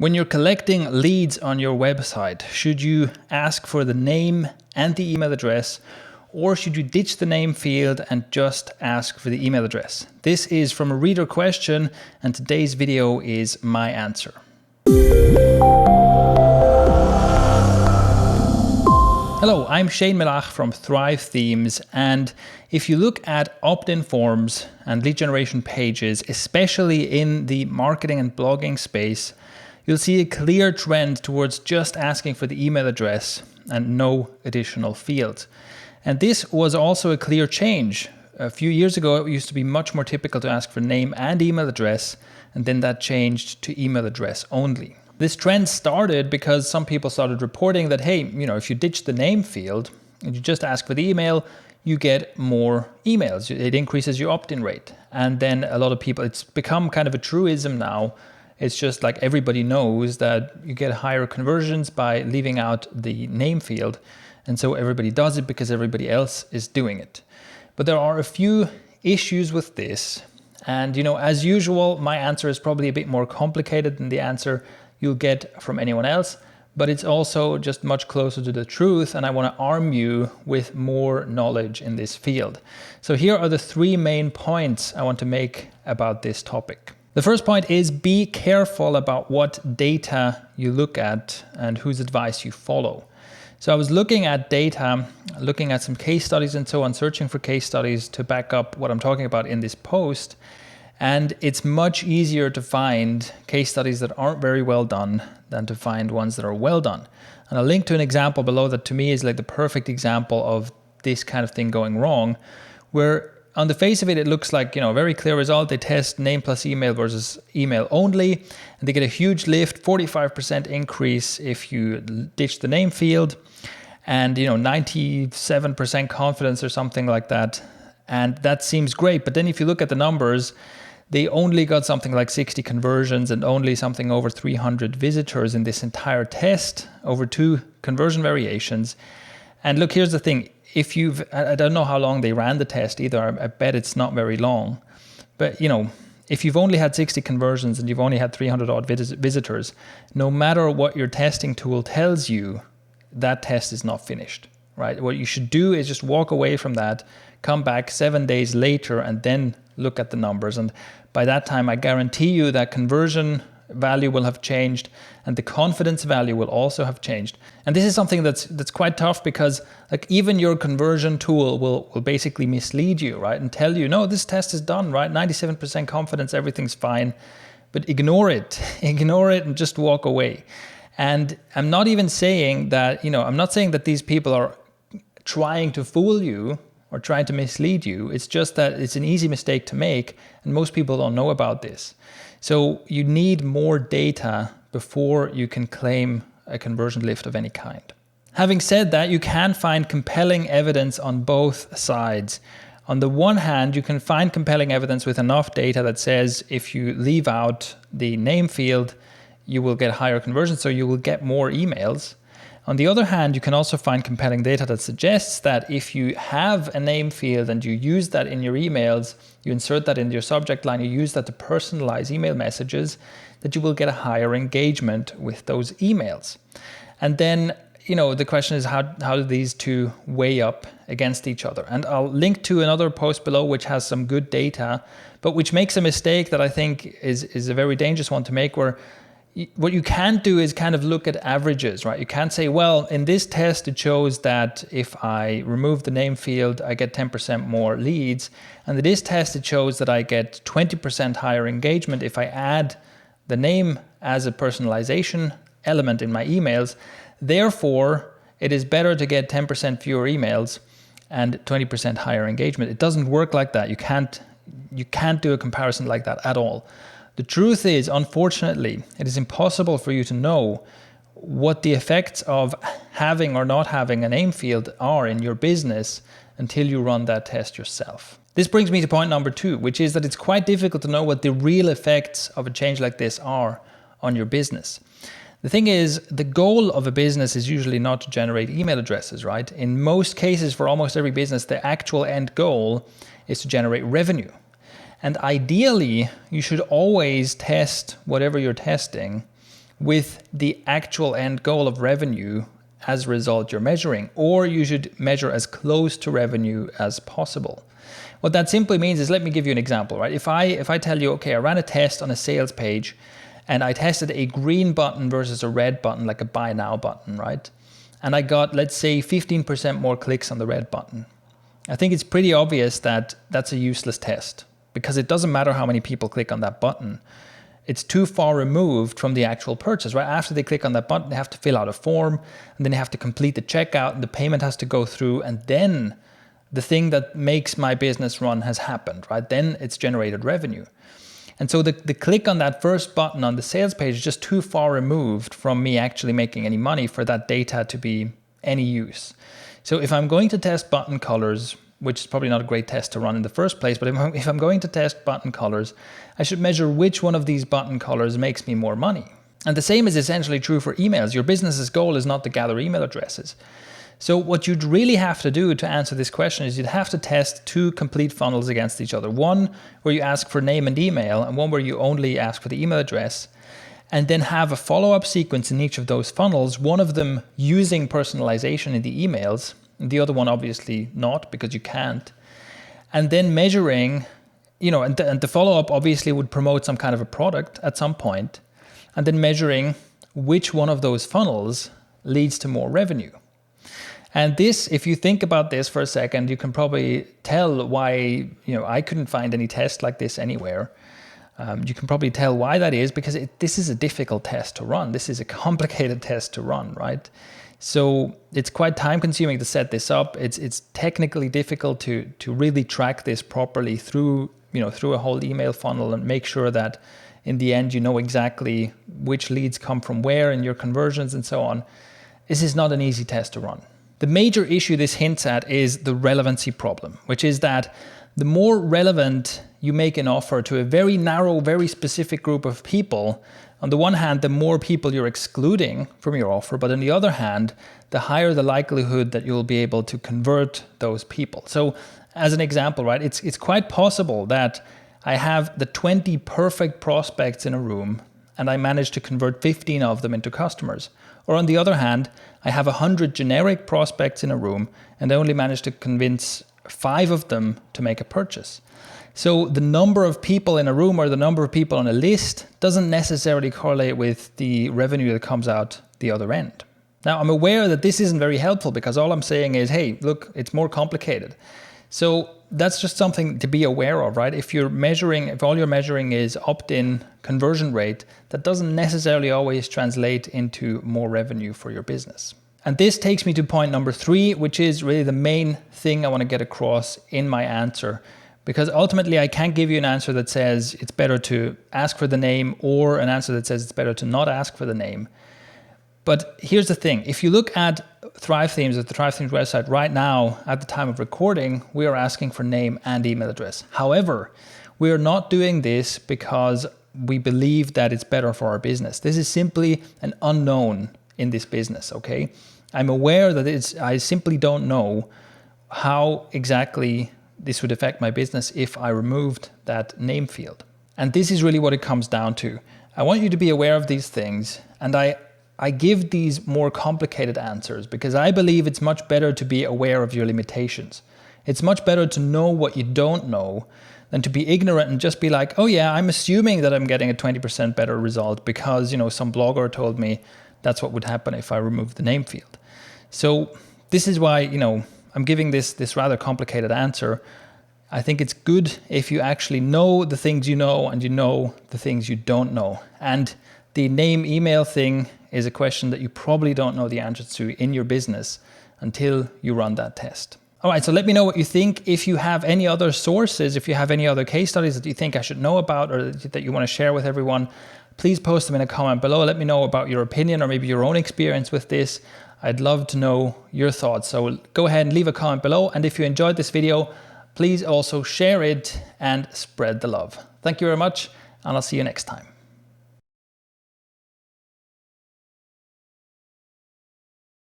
When you're collecting leads on your website, should you ask for the name and the email address, or should you ditch the name field and just ask for the email address? This is from a reader question, and today's video is my answer. Hello, I'm Shane Milach from Thrive Themes, and if you look at opt-in forms and lead generation pages, especially in the marketing and blogging space, you'll see a clear trend towards just asking for the email address and no additional fields. And this was also a clear change. A few years ago, it used to be much more typical to ask for name and email address, and then that changed to email address only. This trend started because some people started reporting that, hey, if you ditch the name field and you just ask for the email, you get more emails. It increases your opt-in rate. And then a lot of people, it's become kind of a truism now. It's just like everybody knows that you get higher conversions by leaving out the name field. And so everybody does it because everybody else is doing it. But there are a few issues with this. And as usual, my answer is probably a bit more complicated than the answer you'll get from anyone else, but it's also just much closer to the truth, and I want to arm you with more knowledge in this field. So here are the three main points I want to make about this topic. The first point is be careful about what data you look at and whose advice you follow. So I was looking at data, looking at some case studies and so on, searching for case studies to back up what I'm talking about in this post. And it's much easier to find case studies that aren't very well done than to find ones that are well done. And I'll link to an example below that to me is like the perfect example of this kind of thing going wrong, where on the face of it, it looks like, a very clear result. They test name plus email versus email only, and they get a huge lift, 45% increase if you ditch the name field, and 97% confidence or something like that. And that seems great. But then if you look at the numbers, they only got something like 60 conversions and only something over 300 visitors in this entire test over 2 conversion variations. And look, here's the thing. I don't know how long they ran the test either. I bet it's not very long. But, if you've only had 60 conversions and you've only had 300 odd visitors, no matter what your testing tool tells you, that test is not finished, right? What you should do is just walk away from that, come back 7 days later, and then look at the numbers. And by that time, I guarantee you that conversion value will have changed and the confidence value will also have changed. And this is something that's quite tough because even your conversion tool will basically mislead you, right? And tell you, no, this test is done, right? 97% confidence, everything's fine. But ignore it and just walk away. And I'm not even saying that, I'm not saying that these people are trying to fool you or trying to mislead you. It's just that it's an easy mistake to make, and most people don't know about this. So you need more data before you can claim a conversion lift of any kind. Having said that, you can find compelling evidence on both sides. On the one hand, you can find compelling evidence with enough data that says if you leave out the name field, you will get higher conversions, so you will get more emails. On the other hand, you can also find compelling data that suggests that if you have a name field and you use that in your emails, you insert that in your subject line, you use that to personalize email messages, that you will get a higher engagement with those emails. And then, the question is how do these two weigh up against each other? And I'll link to another post below which has some good data, but which makes a mistake that I think is a very dangerous one to make, where what you can't do is kind of look at averages, right? You can't say, well, in this test, it shows that if I remove the name field, I get 10% more leads. And in this test, it shows that I get 20% higher engagement if I add the name as a personalization element in my emails. Therefore, it is better to get 10% fewer emails and 20% higher engagement. It doesn't work like that. You can't do a comparison like that at all. The truth is, unfortunately, it is impossible for you to know what the effects of having or not having a name field are in your business until you run that test yourself. This brings me to point number 2, which is that it's quite difficult to know what the real effects of a change like this are on your business. The thing is, the goal of a business is usually not to generate email addresses, right? In most cases, for almost every business, the actual end goal is to generate revenue. And ideally, you should always test whatever you're testing with the actual end goal of revenue as a result you're measuring, or you should measure as close to revenue as possible. What that simply means is, let me give you an example, right? If I tell you, okay, I ran a test on a sales page and I tested a green button versus a red button, like a buy now button, right? And I got, let's say, 15% more clicks on the red button. I think it's pretty obvious that that's a useless test, because it doesn't matter how many people click on that button. It's too far removed from the actual purchase, right? After they click on that button, they have to fill out a form, and then they have to complete the checkout, and the payment has to go through, and then the thing that makes my business run has happened, right? Then it's generated revenue. And so the click on that first button on the sales page is just too far removed from me actually making any money for that data to be any use. So if I'm going to test button colors, which is probably not a great test to run in the first place, but if I'm going to test button colors, I should measure which one of these button colors makes me more money. And the same is essentially true for emails. Your business's goal is not to gather email addresses. So what you'd really have to do to answer this question is you'd have to test two complete funnels against each other. One where you ask for name and email, and one where you only ask for the email address, and then have a follow-up sequence in each of those funnels, one of them using personalization in the emails, and the other one obviously not, because you can't. And then measuring, and the follow-up obviously would promote some kind of a product at some point, and then measuring which one of those funnels leads to more revenue. And this, if you think about this for a second, you can probably tell why, I couldn't find any test like this anywhere. You can probably tell why that is, because this is a difficult test to run. This is a complicated test to run, right? So it's quite time consuming to set this up. It's technically difficult to really track this properly through a whole email funnel and make sure that in the end, you know exactly which leads come from where in your conversions and so on. This is not an easy test to run. The major issue this hints at is the relevancy problem, which is that the more relevant you make an offer to a very narrow, very specific group of people, on the one hand, the more people you're excluding from your offer, but on the other hand, the higher the likelihood that you'll be able to convert those people. So as an example, right, it's quite possible that I have the 20 perfect prospects in a room and I manage to convert 15 of them into customers. Or on the other hand, I have 100 generic prospects in a room and I only manage to convince 5 of them to make a purchase. So the number of people in a room or the number of people on a list doesn't necessarily correlate with the revenue that comes out the other end. Now, I'm aware that this isn't very helpful because all I'm saying is, hey, look, it's more complicated. So that's just something to be aware of, right? If all you're measuring is opt-in conversion rate, that doesn't necessarily always translate into more revenue for your business. And this takes me to point number 3, which is really the main thing I want to get across in my answer. Because ultimately I can't give you an answer that says it's better to ask for the name or an answer that says it's better to not ask for the name. But here's the thing. If you look at Thrive Themes, at the Thrive Themes website right now, at the time of recording, we are asking for name and email address. However, we are not doing this because we believe that it's better for our business. This is simply an unknown in this business, okay? I'm aware that I simply don't know how exactly this would affect my business if I removed that name field. And this is really what it comes down to. I want you to be aware of these things, and I give these more complicated answers because I believe it's much better to be aware of your limitations. It's much better to know what you don't know than to be ignorant and just be like, oh yeah, I'm assuming that I'm getting a 20% better result because, some blogger told me that's what would happen if I removed the name field. So this is why, I'm giving this rather complicated answer. I think it's good if you actually know the things you know and you know the things you don't know. And the name email thing is a question that you probably don't know the answer to in your business until you run that test. All right, so let me know what you think. If you have any other sources, if you have any other case studies that you think I should know about or that you want to share with everyone, please post them in a comment below. Let me know about your opinion or maybe your own experience with this. I'd love to know your thoughts. So go ahead and leave a comment below. And if you enjoyed this video, please also share it and spread the love. Thank you very much, and I'll see you next time.